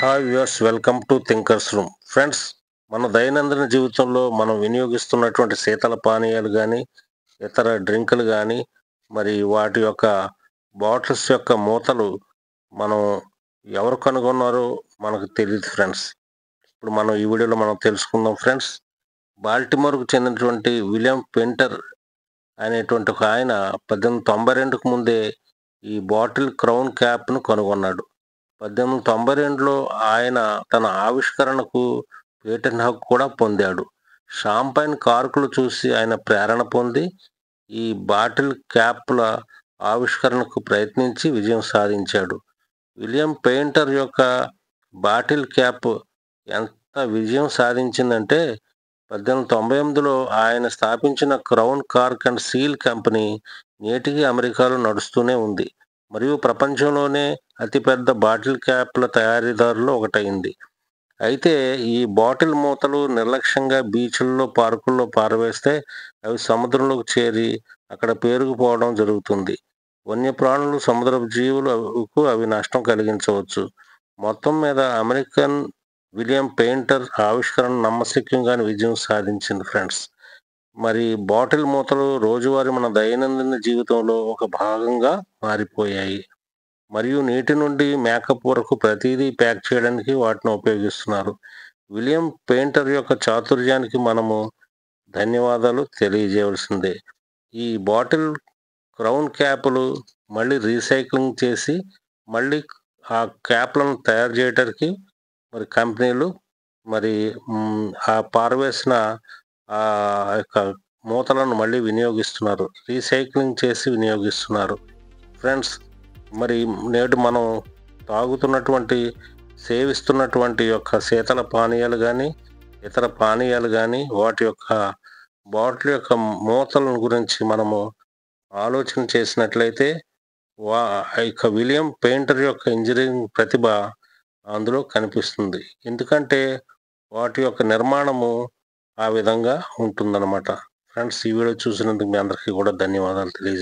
Hi viewers, welcome to thinkers room. Friends, మన దైనందిన జీవితంలో మనం వినియోగిస్తున్నటువంటి శీతల పానీయాలు కానీ, ఇతర డ్రింకులు కానీ, మరి వాటి యొక్క బాటిల్స్ యొక్క మూతలు మనం ఎవరు కనుగొన్నారో మనకు తెలియదు ఫ్రెండ్స్. ఇప్పుడు మనం ఈ వీడియోలో మనం తెలుసుకుందాం ఫ్రెండ్స్. బాల్టిమోర్కు చెందినటువంటి విలియం పెయింటర్ అనేటువంటి ఒక ఆయన 1892కు ముందే ఈ బాటిల్ క్రౌన్ క్యాప్ను కనుగొన్నాడు. 1892లో ఆయన తన ఆవిష్కరణకు పేటెంట్ హక్కు కూడా పొందాడు. షాంపైన్ కార్కులు చూసి ఆయన ప్రేరణ పొంది ఈ బాటిల్ క్యాప్ల ఆవిష్కరణకు ప్రయత్నించి విజయం సాధించాడు. విలియం పెయింటర్ యొక్క బాటిల్ క్యాప్ ఎంత విజయం సాధించిందంటే 1898లో ఆయన స్థాపించిన crown cork and seal company నేటికి అమెరికాలో నడుస్తూనే ఉంది మరియు ప్రపంచంలోనే అతిపెద్ద బాటిల్ క్యాప్ల తయారీదారులో ఒకటైంది. అయితే ఈ బాటిల్ మూతలు నిర్లక్ష్యంగా బీచ్ల్లో, పార్కుల్లో పారవేస్తే అవి సముద్రంలోకి చేరి అక్కడ పేరుకుపోవడం జరుగుతుంది. వన్యప్రాణులు, సముద్రపు జీవులకు అవి నష్టం కలిగించవచ్చు. మొత్తం మీద అమెరికన్ విలియం పెయింటర్ ఆవిష్కరణ నమ్మశక్యంగానే విజయం సాధించింది ఫ్రెండ్స్. మరి బాటిల్ మూతలు రోజువారీ మన దైనందిన జీవితంలో ఒక భాగంగా మారిపోయాయి మరియు నీటి నుండి మేకప్ వరకు ప్రతిదీ ప్యాక్ చేయడానికి వాటిని ఉపయోగిస్తున్నారు. విలియం పెయింటర్ యొక్క చాతుర్యానికి మనము ధన్యవాదాలు తెలియజేయవలసిందే. ఈ బాటిల్ క్రౌన్ క్యాపులు మళ్ళీ రీసైక్లింగ్ చేసి మళ్ళీ ఆ క్యాప్లను తయారు చేయడానికి మరి కంపెనీలు మరి ఆ పారవేసిన ఆ యొక్క మూతలను మళ్ళీ వినియోగిస్తున్నారు, రీసైక్లింగ్ చేసి వినియోగిస్తున్నారు. ఫ్రెండ్స్, మరి నేడు మనం తాగుతున్నటువంటి, సేవిస్తున్నటువంటి యొక్క శీతల పానీయాలు కానీ, ఇతర పానీయాలు కానీ, వాటి యొక్క బాటిల్ యొక్క మూతల గురించి మనము ఆలోచన చేసినట్లయితే యొక్క విలియం పెయింటర్ యొక్క ఇంజనీరింగ్ ప్రతిభ అందులో కనిపిస్తుంది. ఎందుకంటే వాటి యొక్క నిర్మాణము ఆ విధంగా ఉంటుందన్నమాట. ఫ్రెండ్స్, ఈ వీడియో చూసినందుకు మీ అందరికీ కూడా ధన్యవాదాలు తెలియజేస్తాను.